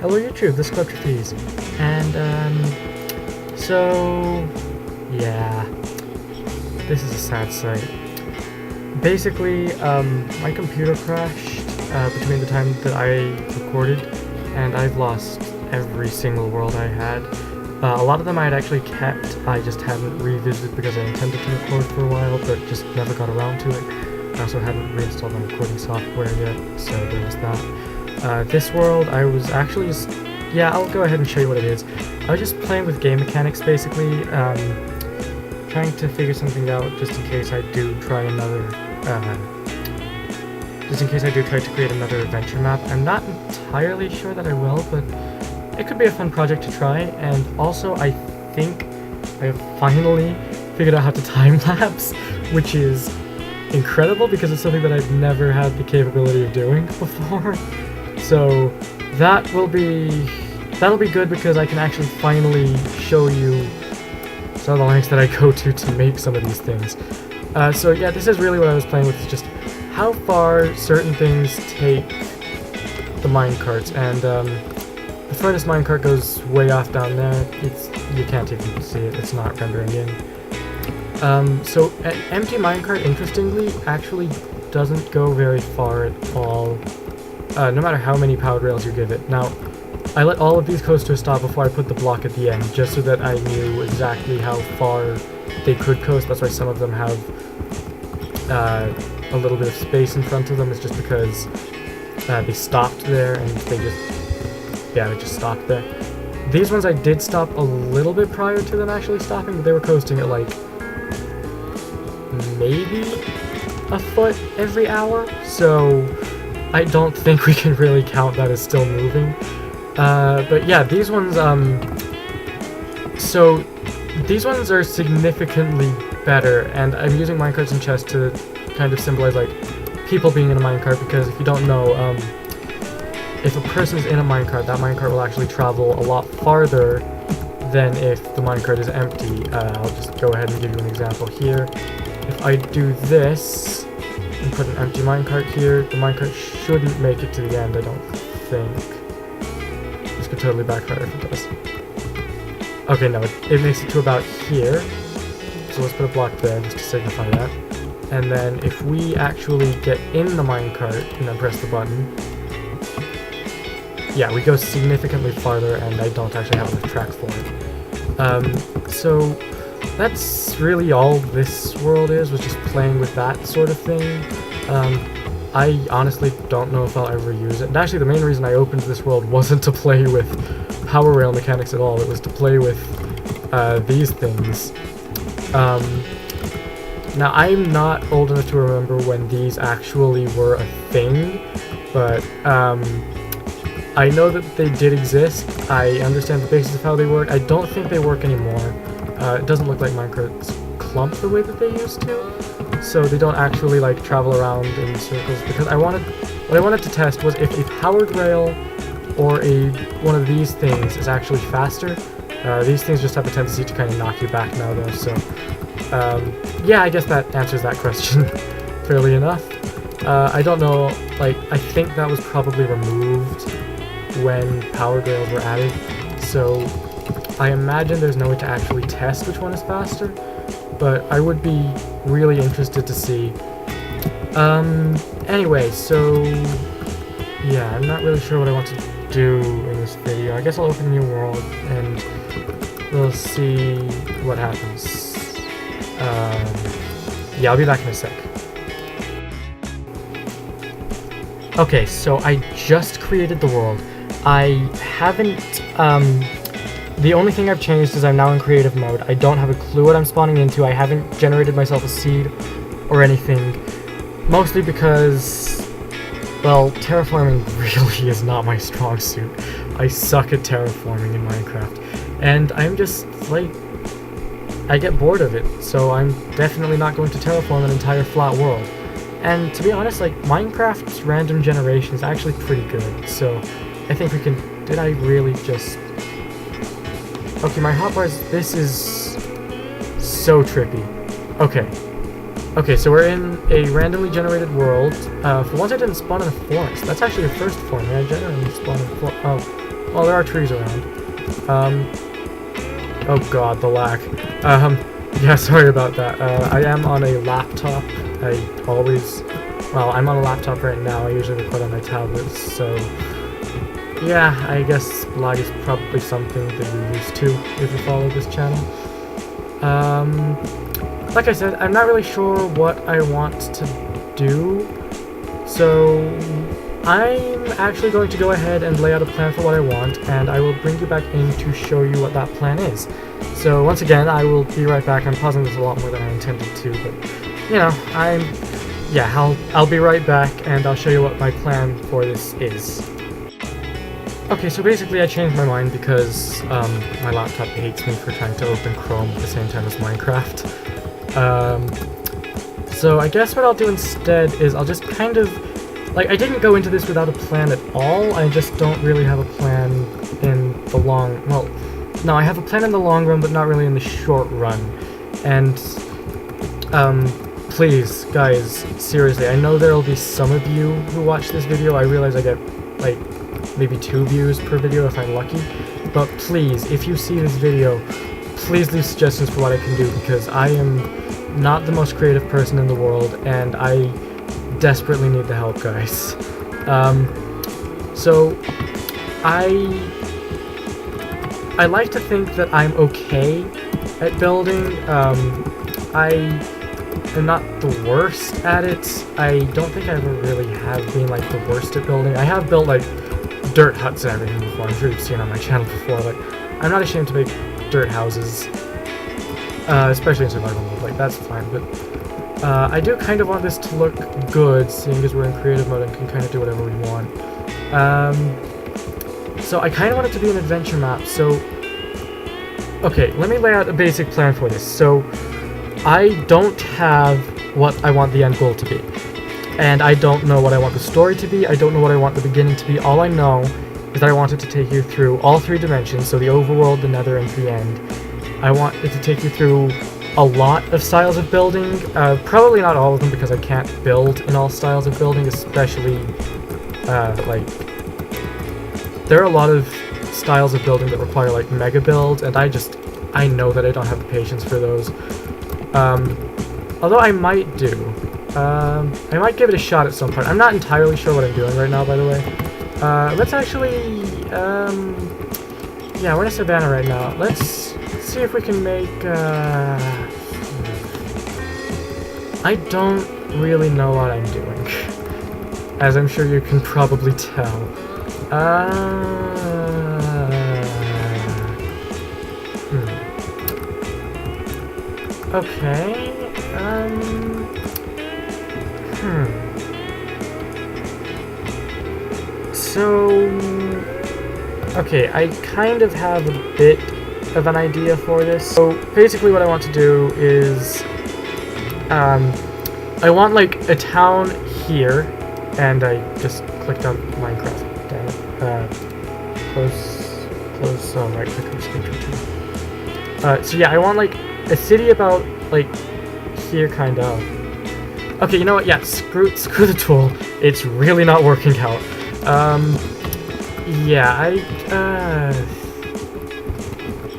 hello YouTube, this is Cryptophies, and so yeah, this is a sad sight. Basically, my computer crashed between the time that I recorded, and I've lost every single world I had. A lot of them I had actually kept, I just hadn't revisited because I intended to record for a while, but just never got around to it. I also hadn't reinstalled my recording software yet, so there was that. This world, I was actually just... yeah, I'll go ahead and show you what it is. I was just playing with game mechanics, basically, trying to figure something out just in case I do try another... just in case I do try to create another adventure map. I'm not entirely sure that I will, but it could be a fun project to try, and also I think I have finally figured out how to time-lapse, which is incredible because it's something that I've never had the capability of doing before. So that'll be good because I can actually finally show you some of the lengths that I go to make some of these things. So yeah, this is really what I was playing with, is just how far certain things take the minecarts, and the furthest minecart goes way off down there. You can't even see it, it's not rendering in. So an empty minecart, interestingly, actually doesn't go very far at all, no matter how many powered rails you give it. Now, I let all of these coast to a stop before I put the block at the end, just so that I knew exactly how far they could coast. That's why some of them have a little bit of space in front of them. It's just because they stopped there, and they just stopped there. These ones I did stop a little bit prior to them actually stopping, but they were coasting at like maybe a foot every hour, so I don't think we can really count that as still moving. But yeah, these ones, so these ones are significantly better, and I'm using minecarts and chests to kind of symbolize like people being in a minecart, because if you don't know, if a person's in a minecart, that minecart will actually travel a lot farther than if the minecart is empty. I'll just go ahead and give you an example here. If I do this and put an empty minecart here, the minecart shouldn't make it to the end, I don't think. This could totally backfire if it does. Okay, no, it makes it to about here. So let's put a block there just to signify that. And then if we actually get in the minecart and then press the button, yeah, we go significantly farther, and I don't actually have enough track for it. So that's really all this world is, was just playing with that sort of thing. I honestly don't know if I'll ever use it. And actually, the main reason I opened this world wasn't to play with power rail mechanics at all. It was to play with these things. Now, I'm not old enough to remember when these actually were a thing, but I know that they did exist. I understand the basis of how they work. I don't think they work anymore. It doesn't look like minecarts clump the way that they used to, so they don't actually like travel around in circles, because what I wanted to test was if a powered rail or one of these things is actually faster. These things just have a tendency to kind of knock you back now though, so yeah, I guess that answers that question fairly enough. I don't know, like, I think that was probably removed when powered rails were added, so I imagine there's no way to actually test which one is faster, but I would be really interested to see. Anyway, so yeah, I'm not really sure what I want to do in this video. I guess I'll open a new world and we'll see what happens. Yeah, I'll be back in a sec. Okay, so I just created the world. I haven't, the only thing I've changed is I'm now in creative mode. I don't have a clue what I'm spawning into. I haven't generated myself a seed or anything, mostly because, well, terraforming really is not my strong suit. I suck at terraforming in Minecraft, and I'm just, like, I get bored of it, so I'm definitely not going to terraform an entire flat world. And to be honest, like, Minecraft's random generation is actually pretty good, so I think we can... did I really just... okay, my hotbars, this is so trippy. Okay, so we're in a randomly generated world. For once I didn't spawn in a forest. That's actually a first for me. I generally spawn in a forest. Oh, well, there are trees around. Oh god, the lag. Yeah, sorry about that. I am on a laptop. I'm on a laptop right now. I usually record on my tablet, so yeah, I guess lag is probably something that you're used to if you follow this channel. Like I said, I'm not really sure what I want to do, so I'm actually going to go ahead and lay out a plan for what I want, and I will bring you back in to show you what that plan is. So once again, I will be right back. I'm pausing this a lot more than I intended to, but you know, I'll be right back, and I'll show you what my plan for this is. Okay, so basically I changed my mind because my laptop hates me for trying to open Chrome at the same time as Minecraft. So I guess what I'll do instead is I'll just kind of, like, I didn't go into this without a plan at all. I just don't really have a plan in the no, I have a plan in the long run, but not really in the short run. And please, guys, seriously, I know there'll be some of you who watch this video. I realize I get, like, maybe 2 views per video if I'm lucky. But please, if you see this video, please leave suggestions for what I can do, because I am not the most creative person in the world, and I desperately need the help, guys. So, I like to think that I'm okay at building. I am not the worst at it. I don't think I ever really have been, like, the worst at building. I have built, like, dirt huts and everything before. I'm sure you've seen on my channel before. Like, I'm not ashamed to make dirt houses, especially in survival mode. Like, that's fine. But I do kind of want this to look good, seeing as we're in creative mode and can kind of do whatever we want. So I kind of want it to be an adventure map. So, okay, let me lay out a basic plan for this. So, I don't have what I want the end goal to be. And I don't know what I want the story to be. I don't know what I want the beginning to be. All I know is that I want it to take you through all 3 dimensions, so the overworld, the nether, and the end. I want it to take you through a lot of styles of building. Probably not all of them, because I can't build in all styles of building, especially, like, there are a lot of styles of building that require, like, mega builds, and I know that I don't have the patience for those. Although I might do. I might give it a shot at some point. I'm not entirely sure what I'm doing right now, by the way. Let's actually, yeah, we're in a savannah right now. Let's see if we can make, I don't really know what I'm doing, as I'm sure you can probably tell. Okay, So, okay, I kind of have a bit of an idea for this. So, basically what I want to do is, I want, like, a town here, and I just clicked on Minecraft, damn it. Close, oh, right click on screen control. So yeah, I want, like, a city about, like, here, kind of. Okay, you know what, yeah, screw the tool. It's really not working out. Yeah,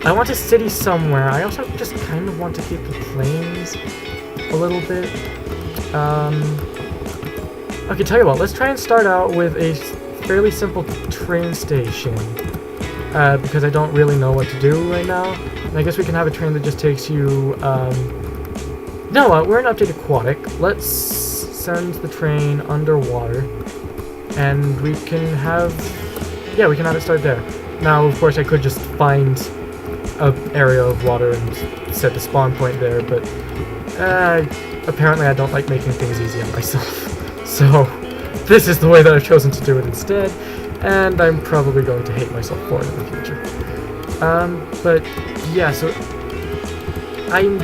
I want a city somewhere. I also just kind of want to keep the plains a little bit. Okay, tell you what, let's try and start out with a fairly simple train station. Because I don't really know what to do right now. And I guess we can have a train that just takes you, no, we're in Update Aquatic. Let's send the train underwater. And we can have, yeah, we can have it start there. Now, of course, I could just find an area of water and set the spawn point there, but apparently I don't like making things easy on myself. So, this is the way that I've chosen to do it instead, and I'm probably going to hate myself for it in the future. But, yeah, so, I'm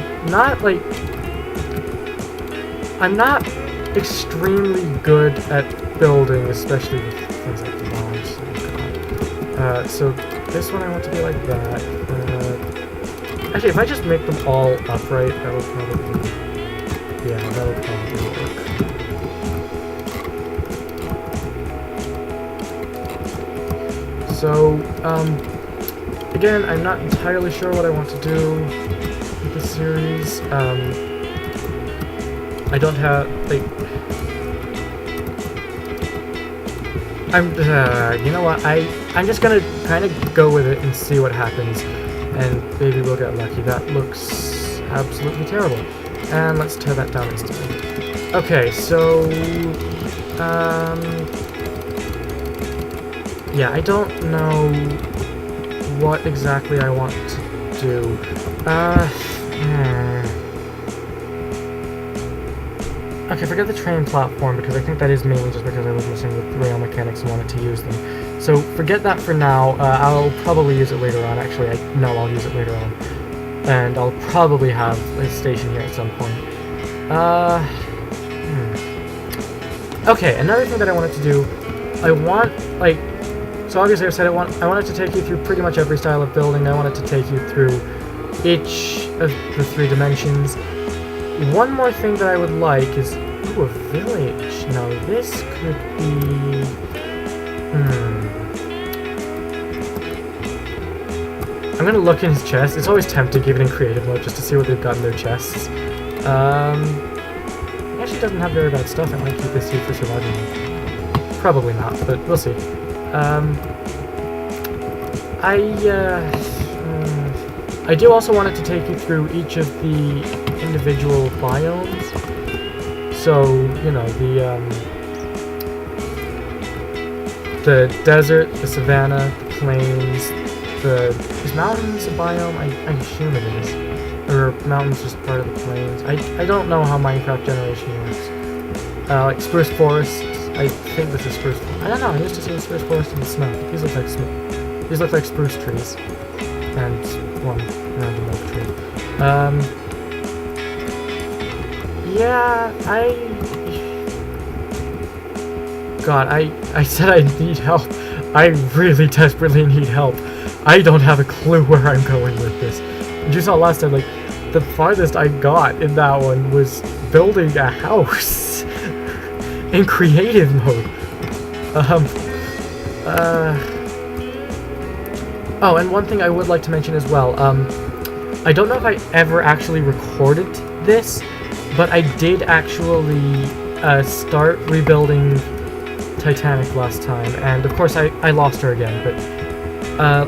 not extremely good at building, especially with things like logs. So this one I want to be like that. Actually, if I just make them all upright, that would probably, yeah, that would probably work. So, again, I'm not entirely sure what I want to do with this series. I don't have, like... you know what, I'm just gonna kind of go with it and see what happens, and maybe we'll get lucky. That looks absolutely terrible. And let's tear that down instantly. Okay, so, yeah, I don't know what exactly I want to do. Okay, forget the train platform, because I think that is mainly just because I was missing the rail mechanics and wanted to use them. So forget that for now. I'll probably use it later on. Actually, I'll use it later on. And I'll probably have a station here at some point. Okay, another thing that I wanted to do, I want, like, so obviously I said I wanted to take you through pretty much every style of building. I wanted to take you through each of the 3 dimensions. One more thing that I would like is, ooh, a village. Now this could be, I'm gonna look in his chest. It's always tempting, even in creative mode, just to see what they've got in their chests. He actually doesn't have very bad stuff. It might keep his seed for survival. Probably not, but we'll see. I do also wanted to take you through each of the individual biomes. So, you know, the desert, the savanna, the plains, is mountains a biome? I assume it is. Or mountains just part of the plains. I don't know how Minecraft generation works. Like spruce forests. I think this is spruce. I don't know. I used to see spruce forest in the snow. These look like these look like spruce trees, and one random oak tree. Yeah. God, I said I need help. I really desperately need help. I don't have a clue where I'm going with this. You saw last time, like, the farthest I got in that one was building a house in creative mode. Oh, and one thing I would like to mention as well, I don't know if I ever actually recorded this, but I did actually start rebuilding Titanic last time, and of course I lost her again, but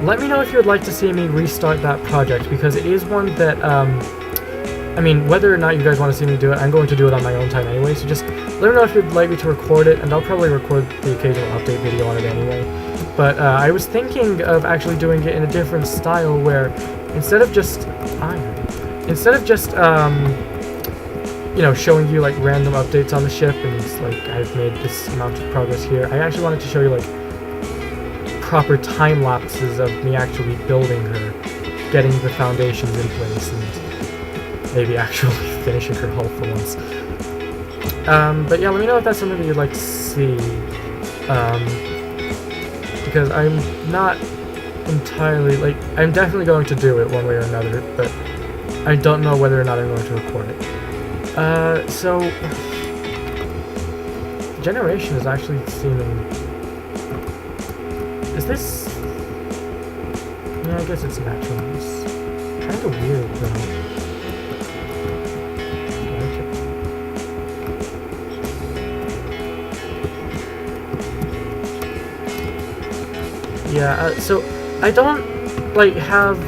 let me know if you would like to see me restart that project, because it is one that, I mean, whether or not you guys want to see me do it, I'm going to do it on my own time anyway, so just let me know if you'd like me to record it, and I'll probably record the occasional update video on it anyway. But I was thinking of actually doing it in a different style, where instead of just, you know, showing you like random updates on the ship, and it's like I've made this amount of progress here, I actually wanted to show you like proper time lapses of me actually building her, getting the foundations in place, and maybe actually finishing her hull for once. But yeah, let me know if that's something that you'd like to see, because I'm not entirely, like, I'm definitely going to do it one way or another, but I don't know whether or not I'm going to record it. So, generation is actually seeming, is this, yeah, I guess it's natural. It's kind of weird, though. Yeah, so I don't, like, have,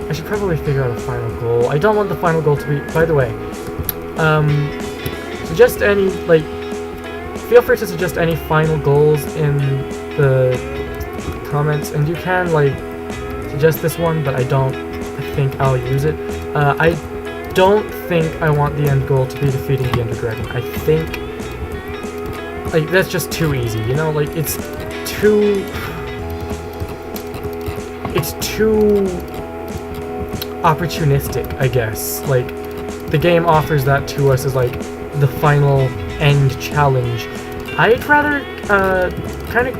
I should probably figure out a final goal. I don't want the final goal to be, by the way, suggest any, like, feel free to suggest any final goals in the comments, and you can, like, suggest this one, but I think I'll use it. I don't think I want the end goal to be defeating the Ender Dragon. I think, like, that's just too easy, you know, like, it's too opportunistic, I guess. Like, the game offers that to us as, like, the final end challenge. I'd rather, kind of,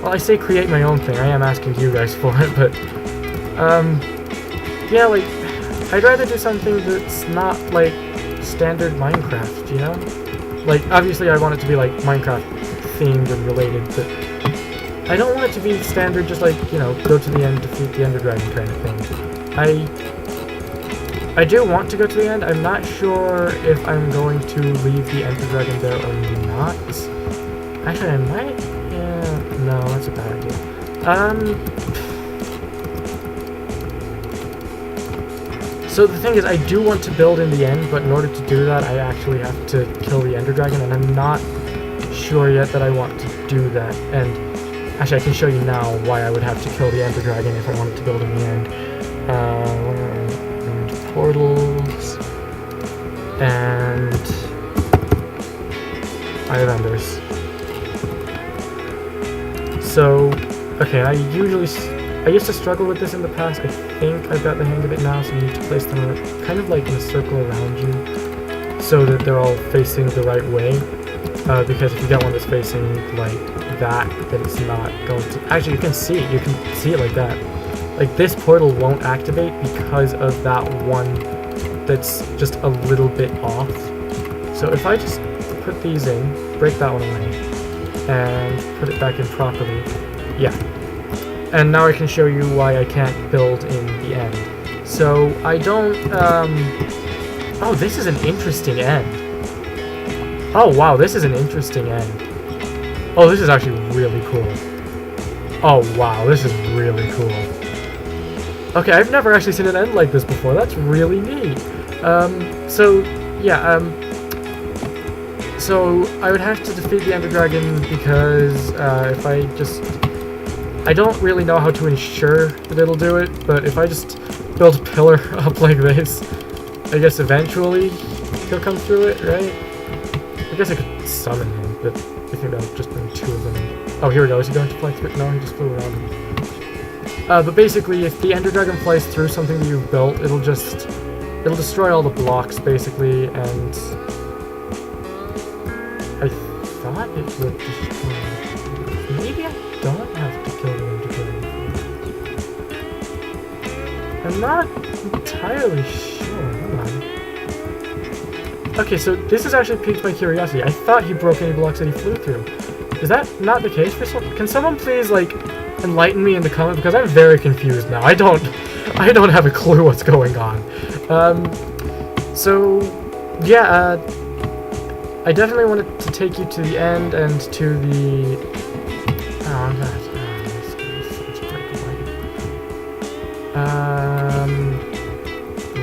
well, I say create my own thing. I am asking you guys for it, but, yeah, like, I'd rather do something that's not, like, standard Minecraft, you know? Like, obviously I want it to be, like, Minecraft themed and related, but I don't want it to be standard, just like, you know, go to the end, defeat the Ender Dragon kind of thing. I do want to go to the end. I'm not sure if I'm going to leave the Ender Dragon there or not. Actually, I might. Yeah, no, that's a bad idea. So the thing is, I do want to build in the end, but in order to do that, I actually have to kill the Ender Dragon, and I'm not sure yet that I want to do that. And actually, I can show you now why I would have to kill the Ender Dragon if I wanted to build in the end. Portals, and I have enders. So, okay, I used to struggle with this in the past. I think I've got the hang of it now, so you need to place them kind of like in a circle around you, so that they're all facing the right way. Because if you get one that's facing like that, then it's not going to. Actually, you can see it like that. Like, this portal won't activate because of that one that's just a little bit off. So if I just put these in, break that one away, and put it back in properly, yeah. And now I can show you why I can't build in the end. So I don't, oh, this is an interesting end. Oh, wow, this is an interesting end. Oh, this is actually really cool. Oh, wow, this is really cool. Okay, I've never actually seen an end like this before. That's really neat. So I would have to defeat the Ender Dragon because if I don't really know how to ensure that it'll do it, but if I just build a pillar up like this, I guess eventually he'll come through it, right? I guess I could summon him, but I think that'll just bring two of them in. Oh, here we go. Is he going to fly through? No, he just flew around him. But basically, if the Ender Dragon flies through something that you've built, it'll destroy all the blocks, basically, and I thought it would destroy. Maybe I don't have to kill the Ender Dragon. I'm not entirely sure. Hold on. Okay, so this has actually piqued my curiosity. I thought he broke any blocks that he flew through. Is that not the case for some? Can someone please, like, enlighten me in the comments, because I'm very confused now. I don't have a clue what's going on. So yeah, I definitely wanted to take you to the end and to the. Oh, I'm not.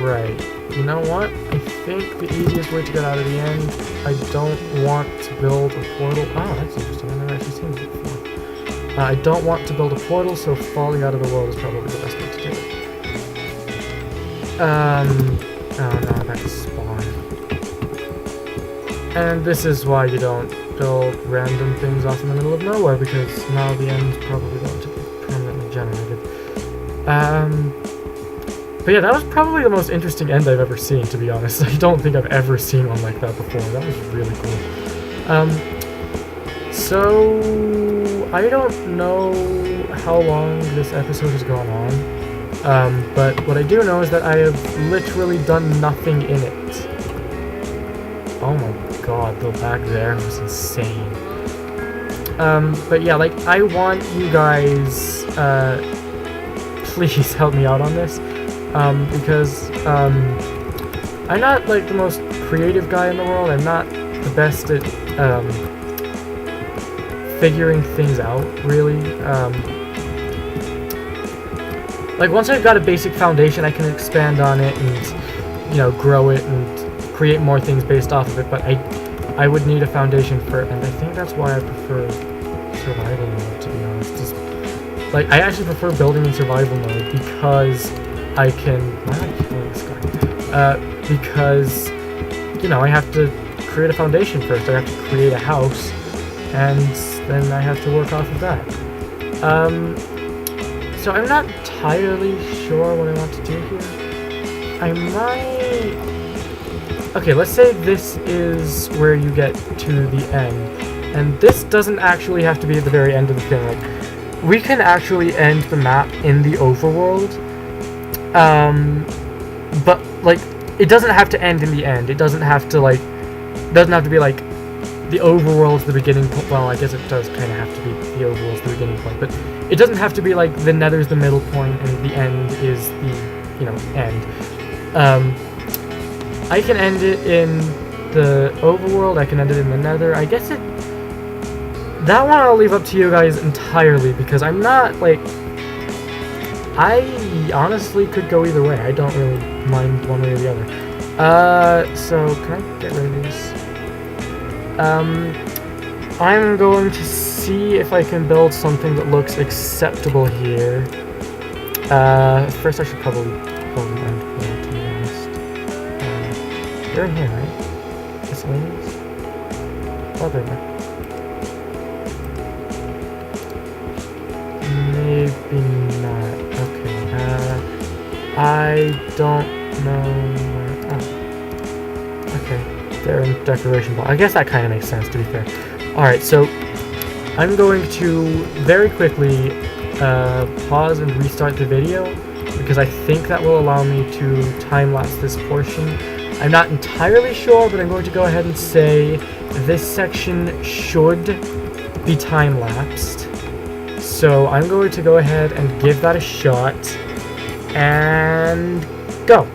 Right. You know what? I think the easiest way to get out of the end. I don't want to build a portal. Oh, that's interesting. I've never actually seen it before. I don't want to build a portal, so falling out of the world is probably the best way to do it. Oh no, that's spawn. And this is why you don't build random things off in the middle of nowhere, because now the end's probably going to be permanently generated. But yeah, that was probably the most interesting end I've ever seen, to be honest. I don't think I've ever seen one like that before. That was really cool. So I don't know how long this episode has gone on, but what I do know is that I have literally done nothing in it. Oh my god, the lag there was insane. But yeah, like, I want you guys, please help me out on this, because, I'm not, like, the most creative guy in the world. I'm not the best at, figuring things out, really. Like, once I've got a basic foundation, I can expand on it and, you know, grow it and create more things based off of it, but I would need a foundation for it, and I think that's why I prefer survival mode, to be honest. Just, like, I actually prefer building in survival mode because I can... Why am I killing this guy? Because, you know, I have to create a foundation first. I have to create a house, and then I have to work off of that. So I'm not entirely sure what I want to do here. I might... Okay, let's say this is where you get to the end. And this doesn't actually have to be at the very end of the thing. Like, we can actually end the map in the overworld. But, like, it doesn't have to end in the end. It doesn't have to, like... It doesn't have to be, like, the overworld's the beginning point. Well, I guess it does kind of have to be the overworld's the beginning point, but it doesn't have to be like the nether's the middle point and the end is the, you know, end. I can end it in the overworld, I can end it in the nether. I guess that one I'll leave up to you guys entirely, because I'm not, like, I honestly could go either way. I don't really mind one way or the other. So can I get rid of these? I'm going to see if I can build something that looks acceptable here. First I should probably build an end world, to be honest. They're in here, right? Miscellaneous? Oh, they're there. Maybe not. Okay. I don't know where... Oh. Okay. They're in decoration block. I guess that kind of makes sense, to be fair. Alright, so I'm going to very quickly pause and restart the video, because I think that will allow me to time-lapse this portion. I'm not entirely sure, but I'm going to go ahead and say this section should be time-lapsed. So I'm going to go ahead and give that a shot, and go!